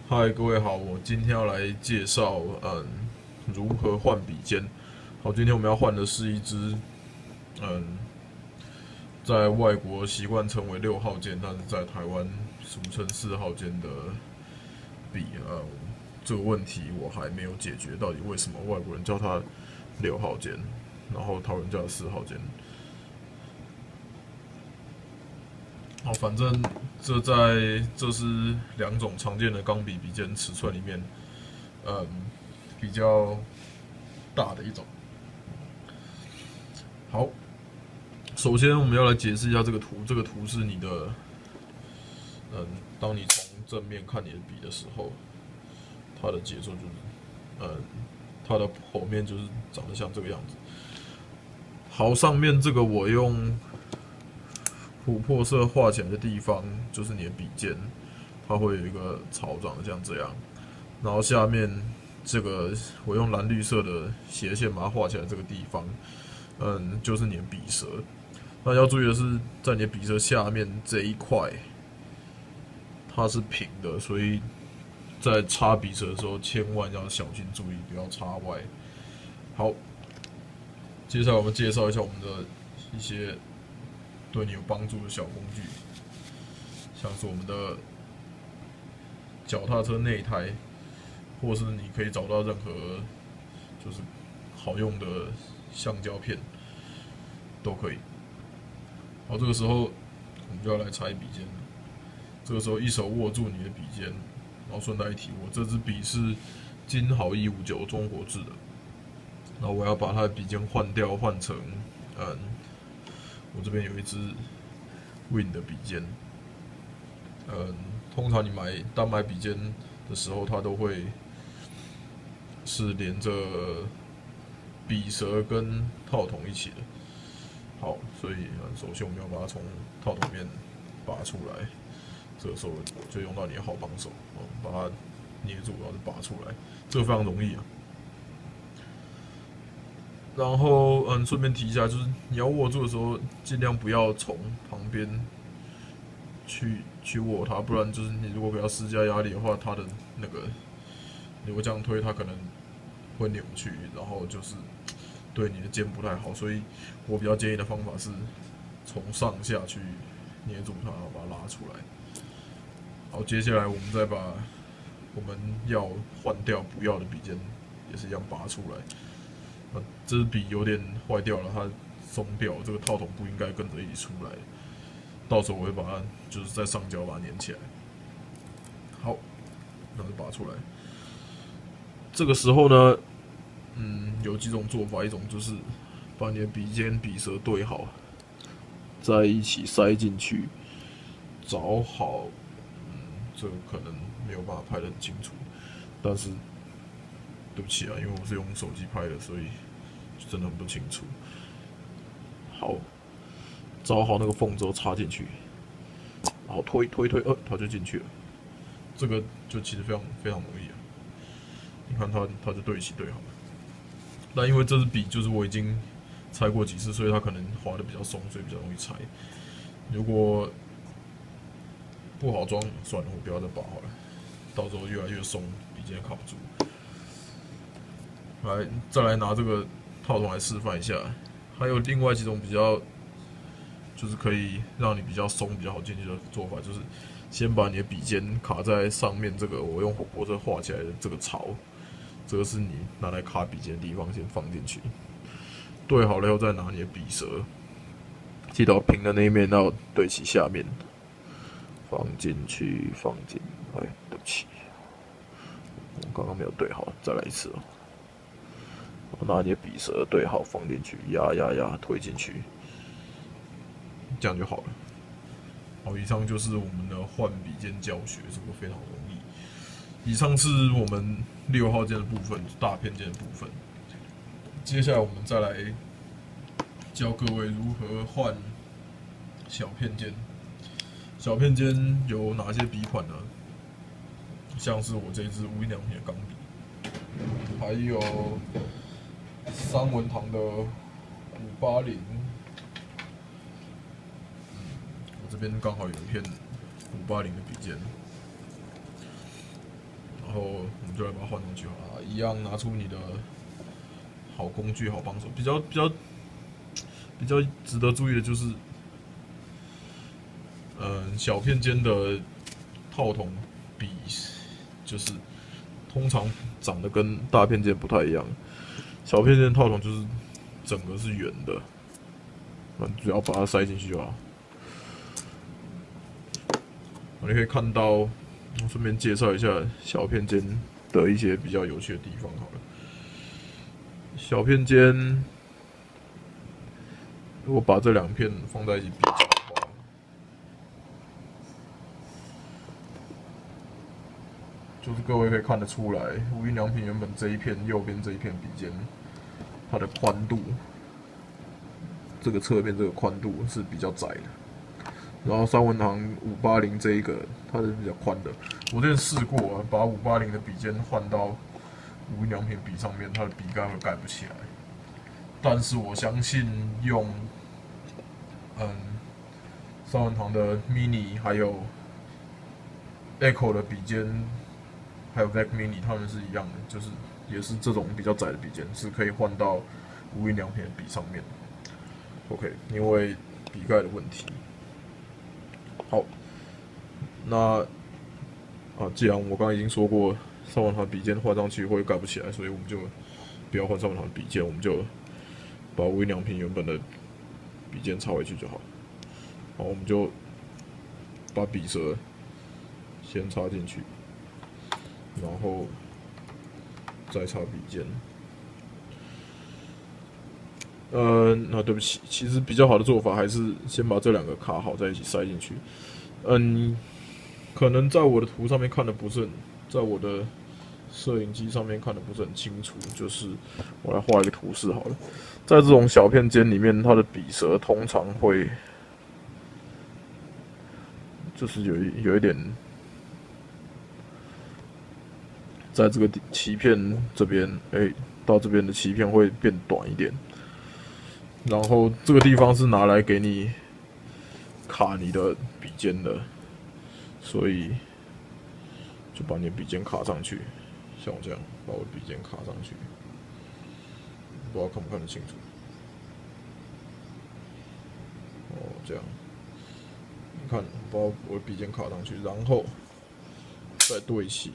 嗨，各位好，我今天要来介绍如何换笔尖。好，今天我们要换的是一支嗯在外国习惯称为6号键，但是在台湾俗称4号键的笔。这个问题我还没有解决，到底为什么外国人叫它6号键，然后台湾人叫它4号键？好，反正这是两种常见的钢笔笔尖尺寸里面，嗯比较大的一种。好，首先我们要来解释一下这个图。这个图是你的，当你从正面看你的笔的时候，它的节奏就是，嗯，它的剖面就是长得像这个样子。好，上面这个我用琥珀色画起来的地方，就是你的笔尖，它会有一个槽长得像这样。然后下面这个我用蓝绿色的斜线把它画起来，这个地方，就是你的笔舌。那要注意的是，在你的笔舌下面这一块，它是平的，所以在插笔舌的时候，千万要小心注意，不要插歪。好，接下来我们介绍一下我们的一些对你有帮助的小工具，像是我们的脚踏车内胎，或是你可以找到任何就是好用的橡胶片都可以。好，这个时候我们就要来拆笔尖。这个时候一手握住你的笔尖，然后顺带一提，我这支笔是金豪159中国制的。然后我要把它的笔尖换掉，换成我这边有一支 Win 的笔尖。通常你单买笔尖的时候，它都会是连着笔舌跟套筒一起的。好，所以首先我们要把它从套筒面拔出来。这个时候就用到你的好帮手，把它捏住，然后就拔出来，这个非常容易啊。然后顺便提一下，就是你要握住的时候，尽量不要从旁边去握它，不然就是你如果给它施加压力的话，它的那个你会这样推，它可能会扭曲，然后就是对你的肩不太好。所以我比较建议的方法是从上下去捏住它，然后把它拉出来。好，接下来我们再把我们要换掉不要的笔尖也是一样拔出来。这支笔有点坏掉了，它松掉，这个套筒不应该跟着一起出来。到时候我会把它就是在上角把它粘起来。好，那就拔出来。这个时候呢，有几种做法，一种就是把你的笔尖笔舌对好，再一起塞进去，找好。这个可能没有办法拍得很清楚，但是对不起啊，因为我是用手机拍的，所以真的很不清楚。好，找好那个缝之后插进去，然后推，它就进去了。这个就其实非常非常容易啊。你看它就对齐对好了。那因为这支笔就是我已经拆过几次，所以它可能划的比较松，所以比较容易拆。如果不好装，算了，我不要再拔好了，到时候越来越松，笔尖卡不住。再来拿这个套筒来示范一下。还有另外几种比较，就是可以让你比较松、比较好进去的做法，就是先把你的笔尖卡在上面这个我用琥珀色画起来的这个槽，这个是你拿来卡笔尖的地方，先放进去。对好了以后，再拿你的笔舌，记得平的那一面要对齐下面，放进去，对不起，我刚刚没有对好，再来一次哦。拿你的笔舌对好，放进去，压，推进去，这样就好了。好，以上就是我们的换笔尖教学，这个非常容易。以上是我们6号键的部分，大片键的部分。接下来我们再来教各位如何换小片键。小片键有哪些笔款呢？像是我这支无印良品的钢笔，还有三文堂的580。我这边刚好有一片580的笔尖。后我们就来把它换上去好了。一样拿出你的好工具、好帮手。比较值得注意的就是，小片间的套筒比就是通常长得跟大片间不太一样。小片间套筒就是整个是圆的，那只要把它塞进去就好。你可以看到，我顺便介绍一下小片间的一些比较有趣的地方好了。小片间，如果把这两片放在一起比较的话，就是各位可以看得出来，无印良品原本这一片右边这一片笔尖，它的宽度，这个侧面这个宽度是比较窄的。然后三文堂580这一个，它是比较宽的。我之前试过把580的笔尖换到无印良品笔上面，它的笔盖会盖不起来。但是我相信用三文堂的 mini 还有 Echo 的笔尖，还有 Vac mini， 它们是一样的，就是也是这种比较窄的笔尖，是可以换到无印良品的笔上面。OK， 因为笔盖的问题。好，那既然我刚刚已经说过，三文堂笔尖换上去会盖不起来，所以我们就不要换三文堂笔尖，我们就把无印良品原本的笔尖插回去就好。好，我们就把笔舌先插进去，然后再插笔尖。那对不起，其实比较好的做法还是先把这两个卡好在一起塞进去。可能在我的图上面看的不是很，在我的摄影机上面看的不是很清楚，就是我来画一个图示好了。在这种小片间里面，它的笔舌通常会就是有一点，在这个鳍片这边，到这边的鳍片会变短一点。然后这个地方是拿来给你卡你的笔尖的，所以就把你的笔尖卡上去，像我这样把我的笔尖卡上去，不知道看不看得清楚。这样，你看，把我的笔尖卡上去，然后再对齐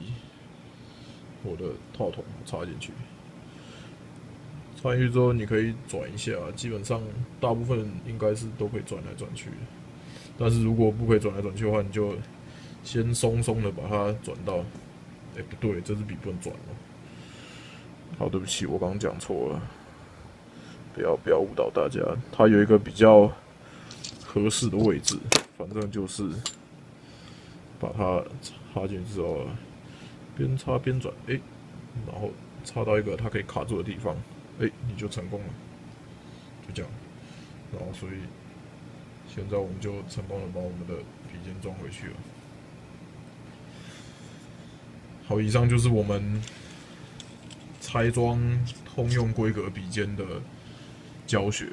我的套筒插进去。插进去之后，你可以转一下，基本上大部分应该是都可以转来转去的。但是如果不可以转来转去的话，你就先松松的把它转到，不对，这支笔不能转哦。好，对不起，我刚刚讲错了，不要误导大家。它有一个比较合适的位置，反正就是把它插进去之后，边插边转，然后插到一个它可以卡住的地方。你就成功了，就这样。然后，所以现在我们就成功的把我们的笔尖装回去了。好，以上就是我们拆装通用规格笔尖的教学。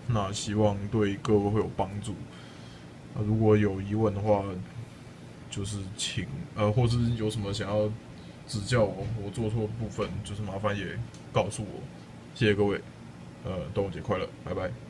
那希望对各位会有帮助。如果有疑问的话，就是请或是有什么想要指教我做错的部分，就是麻烦也告诉我。谢谢各位，端午节快乐，拜拜。